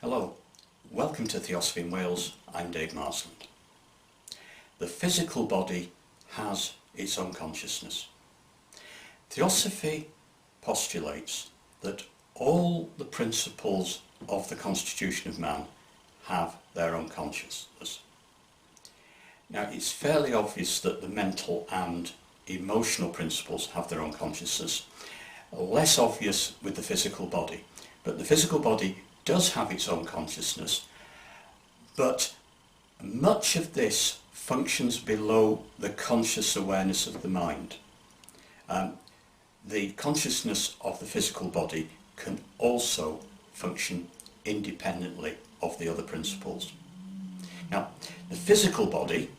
Hello, welcome to Theosophy in Wales. I'm Dave Marsland. The physical body has its own consciousness. Theosophy postulates that all the principles of the constitution of man have their own consciousness. Now, it's fairly obvious that the mental and emotional principles have their own consciousness. Less obvious with the physical body, but the physical body does have its own consciousness, but much of this functions below the conscious awareness of the mind. The consciousness of the physical body can also function independently of the other principles. Now, the physical body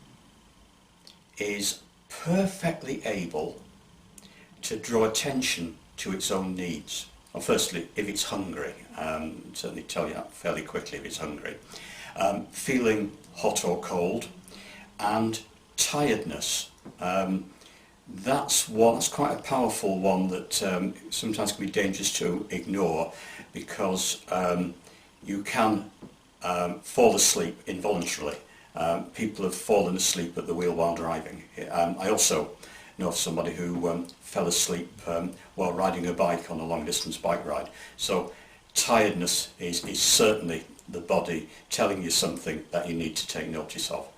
is perfectly able to draw attention to its own needs. Well, firstly, if it's hungry, certainly tell you that fairly quickly if it's hungry. Feeling hot or cold, and tiredness. That's quite a powerful one that sometimes can be dangerous to ignore, because you can fall asleep involuntarily. People have fallen asleep at the wheel while driving. I also know of somebody who fell asleep while riding a bike on a long distance bike ride. So tiredness is certainly the body telling you something that you need to take notice of.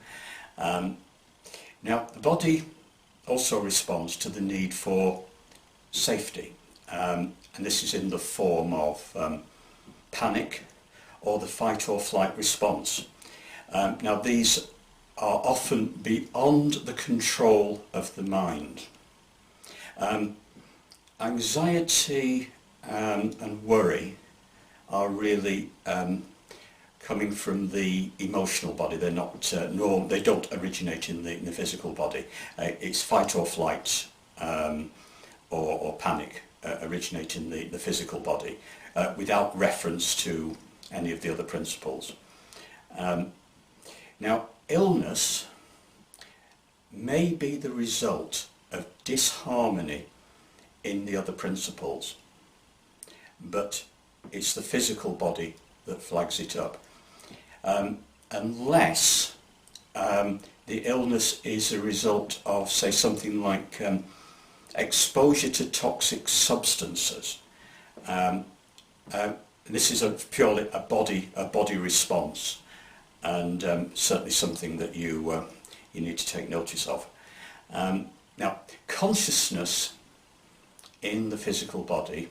Now, the body also responds to the need for safety, and this is in the form of panic or the fight or flight response. Now, these are often beyond the control of the mind. Anxiety and worry are really coming from the emotional body. They're not they don't originate in the physical body. It's fight or flight or panic originate in the physical body without reference to any of the other principles. Now, illness may be the result of disharmony in the other principles, but it's the physical body that flags it up. Unless the illness is a result of, say, something like exposure to toxic substances. This is purely a body response, and certainly something that you need to take notice of. Now, consciousness in the physical body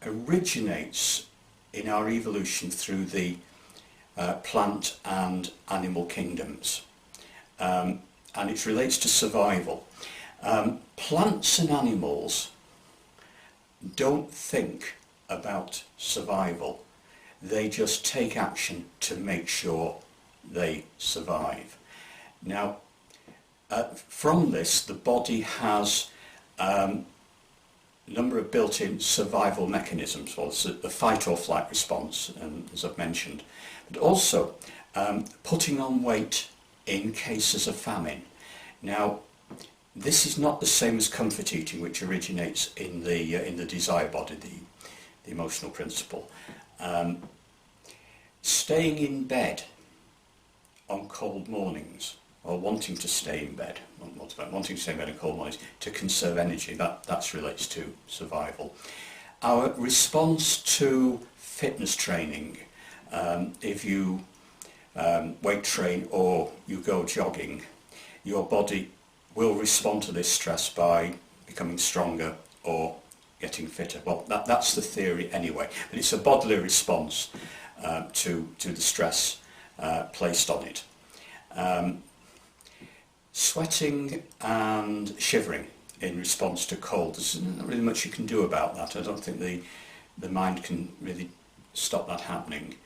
originates in our evolution through the plant and animal kingdoms, and it relates to survival. Plants and animals don't think about survival. They just take action to make sure they survive. Now, from this, the body has a number of built-in survival mechanisms. Well, it's the fight or flight response, as I've mentioned, but also putting on weight in cases of famine. Now, this is not the same as comfort eating, which originates in the desire body, the emotional principle. Staying in bed on cold mornings, or wanting to stay in bed, wanting to stay in bed on cold mornings to conserve energy, that relates to survival. Our response to fitness training, if you weight train or you go jogging, your body will respond to this stress by becoming stronger or getting fitter. Well, that's the theory anyway, but it's a bodily response to the stress placed on it. Sweating and shivering in response to cold, there's not really much you can do about that. I don't think the mind can really stop that happening.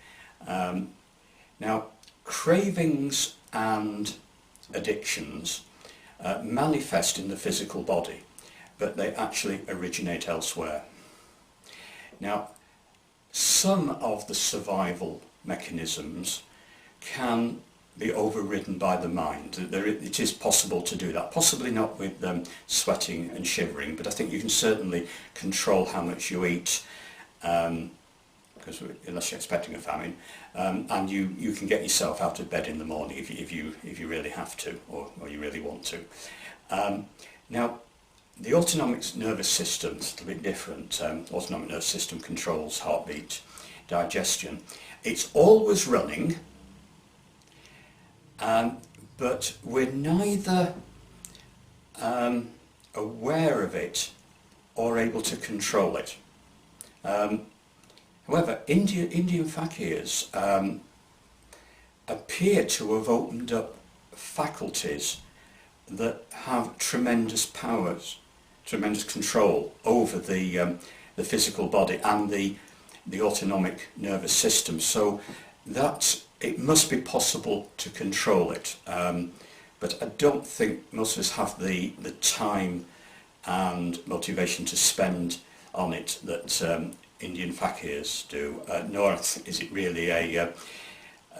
Now, cravings and addictions manifest in the physical body, but they actually originate elsewhere. Now, some of the survival mechanisms can be overridden by the mind. It is possible to do that, possibly not with sweating and shivering, but I think you can certainly control how much you eat, because unless you're expecting a famine, and you can get yourself out of bed in the morning if you really have to, or you really want to. Now, the autonomic nervous system is a little bit different. Autonomic nervous system controls heartbeat, digestion. It's always running, but we're neither aware of it or able to control it. However, Indian fakirs appear to have opened up faculties that have tremendous powers, tremendous control over the physical body and the autonomic nervous system, so that it must be possible to control it. But I don't think most of us have the time and motivation to spend on it that Indian fakirs do, nor is it really a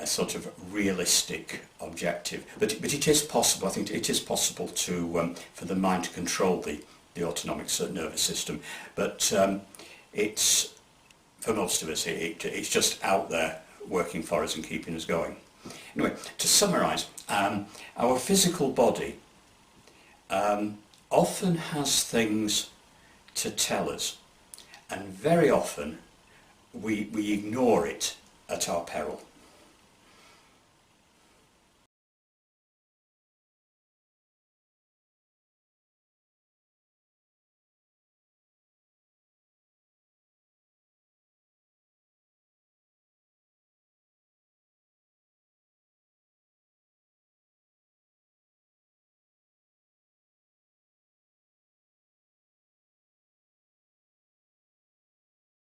sort of realistic objective. But it is possible. I think it is possible to for the mind to control the autonomic nervous system. But it's, for most of us, it's just out there working for us and keeping us going. Anyway, to summarise, our physical body often has things to tell us, and very often we ignore it at our peril.